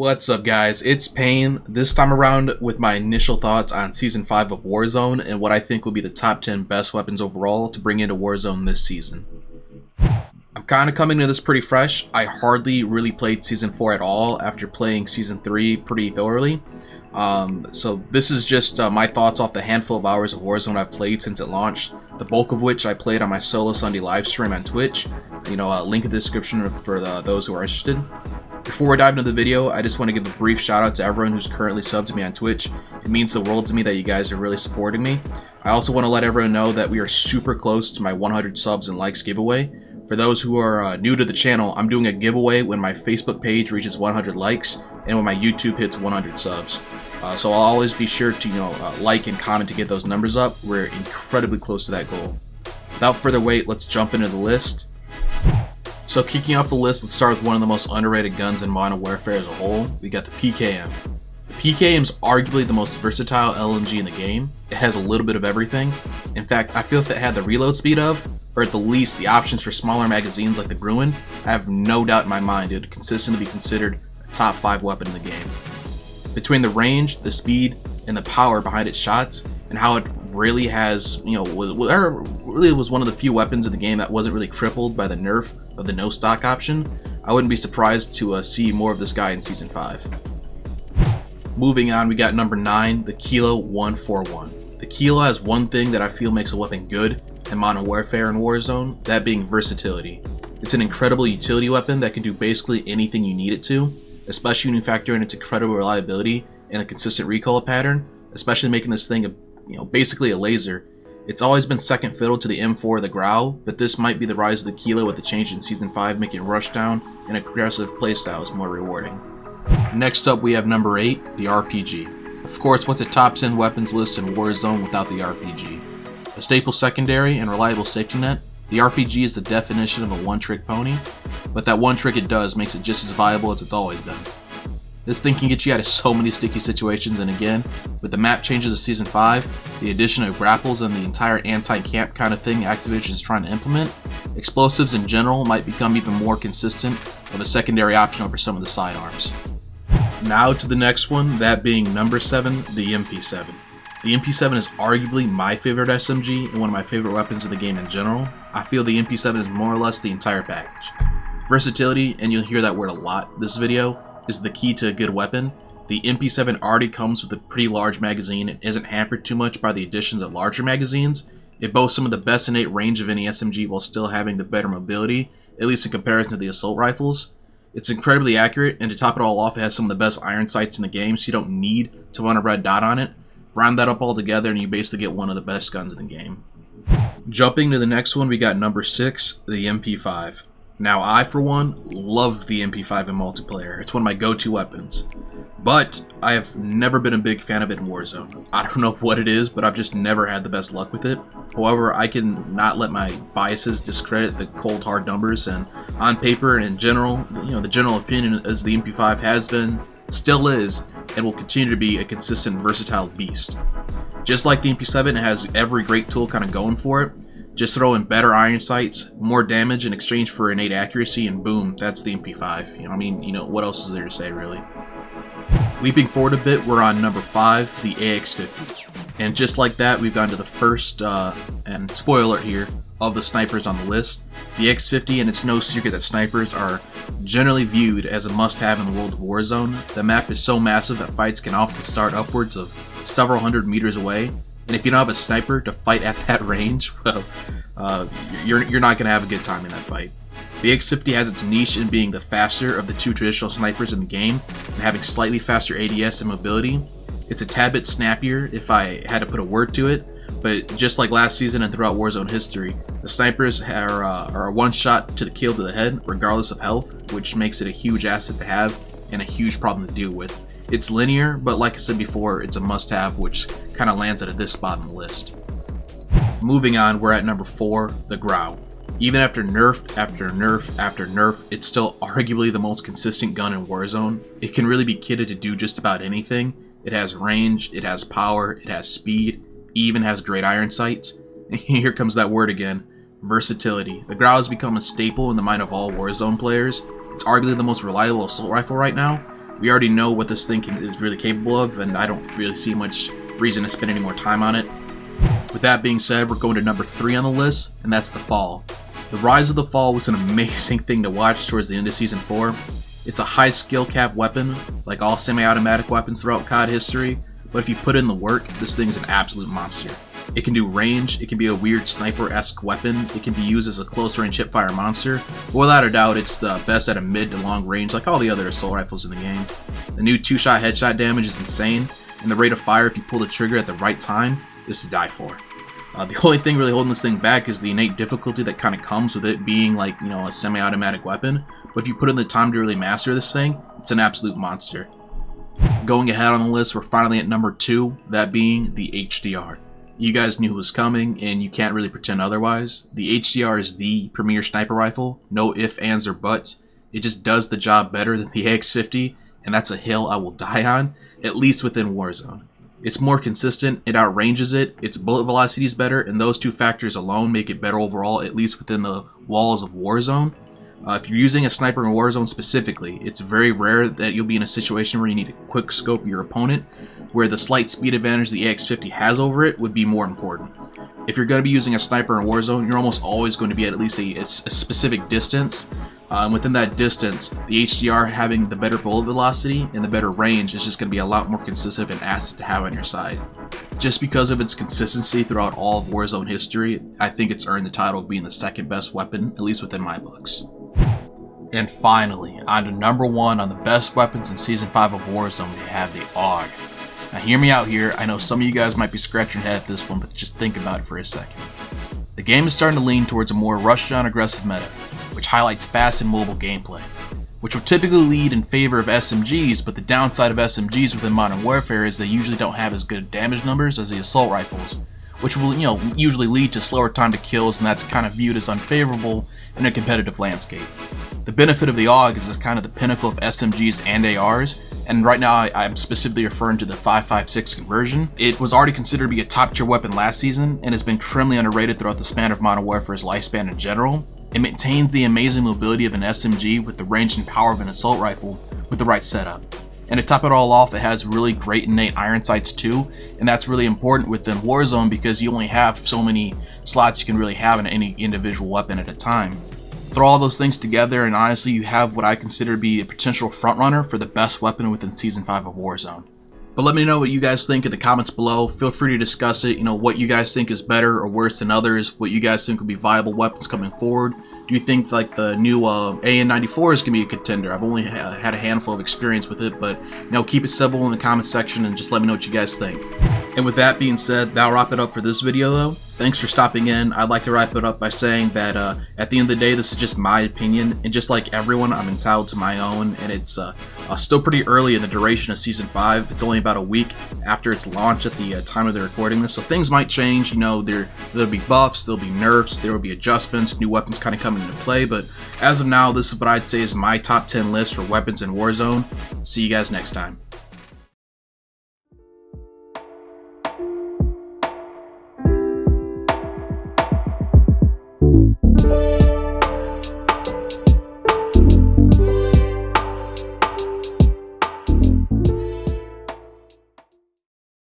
What's up, guys? It's Payne, this time around with my initial thoughts on Season 5 of Warzone and what I think will be the top 10 best weapons overall to bring into Warzone this season. I'm kind of coming to this pretty fresh. I hardly really played Season 4 at all after playing Season 3 pretty thoroughly. So this is just my thoughts off the handful of hours of Warzone I've played since it launched, the bulk of which I played on my solo Sunday live stream on Twitch. Link in the description for those who are interested. Before we dive into the video, I just want to give a brief shout out to everyone who's currently subbed to me on Twitch. It means the world to me that you guys are really supporting me. I also want to let everyone know that we are super close to my 100 subs and likes giveaway. For those who are new to the channel, I'm doing a giveaway when my Facebook page reaches 100 likes and when my YouTube hits 100 subs. So I'll always be sure to like and comment to get those numbers up. We're incredibly close to that goal. Without further wait, let's jump into the list. So kicking off the list, let's start with one of the most underrated guns in Modern Warfare as a whole. We got the PKM. The PKM is arguably the most versatile LMG in the game. It has a little bit of everything. In fact, I feel if it had the reload speed of, or at the least the options for smaller magazines like the Gruen, I have no doubt in my mind it would consistently be considered a top 5 weapon in the game. Between the range, the speed, and the power behind its shots, and how it really has, really was one of the few weapons in the game that wasn't really crippled by the nerf of the no stock option, I wouldn't be surprised to see more of this guy in Season 5. Moving on, we got number 9, the Kilo 141. The Kilo has one thing that I feel makes a weapon good in Modern Warfare and Warzone, that being versatility. It's an incredible utility weapon that can do basically anything you need it to, especially when you factor in its incredible reliability and a consistent recoil pattern, especially making this thing basically a laser. It's always been second fiddle to the M4 or the Grau, but this might be the rise of the Kilo with the change in Season 5 making rushdown and aggressive playstyles more rewarding. Next up, we have number 8, the RPG. Of course, what's a top 10 weapons list in Warzone without the RPG? A staple secondary and reliable safety net, the RPG is the definition of a one-trick pony, but that one trick it does makes it just as viable as it's always been. This thing can get you out of so many sticky situations, and again, with the map changes of Season 5, the addition of grapples and the entire anti-camp kind of thing Activision is trying to implement, explosives in general might become even more consistent of a secondary option over some of the sidearms. Now to the next one, that being number 7, the MP7. The MP7 is arguably my favorite SMG and one of my favorite weapons in the game in general. I feel the MP7 is more or less the entire package. Versatility, and you'll hear that word a lot this video, is the key to a good weapon. The MP7 already comes with a pretty large magazine and isn't hampered too much by the additions of larger magazines. It boasts some of the best innate range of any SMG while still having the better mobility, at least in comparison to the assault rifles. It's incredibly accurate, and to top it all off, it has some of the best iron sights in the game, so you don't need to run a red dot on it. Round that up all together and you basically get one of the best guns in the game. Jumping to the next one, we got number 6, the MP5. Now, I, for one, love the MP5 in multiplayer. It's one of my go-to weapons. But I have never been a big fan of it in Warzone. I don't know what it is, but I've just never had the best luck with it. However, I can not let my biases discredit the cold, hard numbers, and on paper and in general, the general opinion is the MP5 has been, still is, and will continue to be a consistent, versatile beast. Just like the MP7, it has every great tool kind of going for it. Just throw in better iron sights, more damage in exchange for innate accuracy, and boom, that's the MP5. What else is there to say, really? Leaping forward a bit, we're on number 5, the AX50. And just like that, we've gone to the first, and spoiler alert here, of the snipers on the list. The X50, and it's no secret that snipers are generally viewed as a must-have in the world of Warzone. The map is so massive that fights can often start upwards of several hundred meters away. And if you don't have a sniper to fight at that range, well, you're not going to have a good time in that fight. The X50 has its niche in being the faster of the two traditional snipers in the game, and having slightly faster ADS and mobility. It's a tad bit snappier if I had to put a word to it, but just like last season and throughout Warzone history, the snipers are a one shot to the kill to the head, regardless of health, which makes it a huge asset to have and a huge problem to deal with. It's linear, but like I said before, it's a must-have, which kind of lands at this spot on the list. Moving on, we're at number 4, the Grau. Even after nerf after nerf after nerf, it's still arguably the most consistent gun in Warzone. It can really be kitted to do just about anything. It has range, it has power, it has speed, it even has great iron sights. And here comes that word again, versatility. The Grau has become a staple in the mind of all Warzone players. It's arguably the most reliable assault rifle right now, We already know what this thing is really capable of, and I don't really see much reason to spend any more time on it. With that being said, we're going to number 3 on the list, and that's the Fall. The Rise of the Fall was an amazing thing to watch towards the end of Season 4. It's a high skill cap weapon, like all semi-automatic weapons throughout COD history, but if you put in the work, this thing's an absolute monster. It can do range, it can be a weird sniper-esque weapon, it can be used as a close-range hipfire monster, but without a doubt it's the best at a mid to long range like all the other assault rifles in the game. The new 2-shot headshot damage is insane, and the rate of fire if you pull the trigger at the right time is to die for. The only thing really holding this thing back is the innate difficulty that kind of comes with it being like, a semi-automatic weapon, but if you put in the time to really master this thing, it's an absolute monster. Going ahead on the list, we're finally at number 2, that being the HDR. You guys knew it was coming, and you can't really pretend otherwise. The HDR is the premier sniper rifle, no ifs, ands, or buts. It just does the job better than the AX50, and that's a hill I will die on, at least within Warzone. It's more consistent, it outranges it, its bullet velocity is better, and those two factors alone make it better overall, at least within the walls of Warzone. If you're using a sniper in Warzone specifically, it's very rare that you'll be in a situation where you need to quick scope your opponent, where the slight speed advantage the AX50 has over it would be more important. If you're going to be using a sniper in Warzone, you're almost always going to be at least a specific distance. Within that distance, the HDR having the better bullet velocity and the better range is just going to be a lot more consistent of an asset to have on your side. Just because of its consistency throughout all of Warzone history, I think it's earned the title of being the second best weapon, at least within my books. And finally, on to number 1 on the best weapons in Season 5 of Warzone, we have the AUG. Now hear me out here, I know some of you guys might be scratching your head at this one, but just think about it for a second. The game is starting to lean towards a more rush-down aggressive meta, which highlights fast and mobile gameplay, which will typically lead in favor of SMGs, but the downside of SMGs within Modern Warfare is they usually don't have as good damage numbers as the assault rifles, which will usually lead to slower time to kills, and that's kind of viewed as unfavorable in a competitive landscape. The benefit of the AUG is it's kind of the pinnacle of SMGs and ARs, and right now I'm specifically referring to the 5.56 conversion. It was already considered to be a top tier weapon last season, and has been criminally underrated throughout the span of Modern Warfare's lifespan in general. It maintains the amazing mobility of an SMG with the range and power of an assault rifle with the right setup. And to top it all off, it has really great innate iron sights too, and that's really important within Warzone because you only have so many slots you can really have in any individual weapon at a time. Throw all those things together and honestly you have what I consider to be a potential frontrunner for the best weapon within Season 5 of Warzone. But let me know what you guys think in the comments below. Feel free to discuss it, what you guys think is better or worse than others, what you guys think would be viable weapons coming forward. Do you think like the new AN94 is going to be a contender? I've only had a handful of experience with it, but keep it civil in the comment section and just let me know what you guys think. And with that being said, that'll wrap it up for this video though. Thanks for stopping in. I'd like to wrap it up by saying that at the end of the day, this is just my opinion, and just like everyone, I'm entitled to my own, and it's still pretty early in the duration of Season 5. It's only about a week after its launch at the time of the recording this, so things might change. There'll be buffs, there'll be nerfs, there will be adjustments, new weapons kind of coming into play, but as of now, this is what I'd say is my top 10 list for weapons in Warzone. See you guys next time.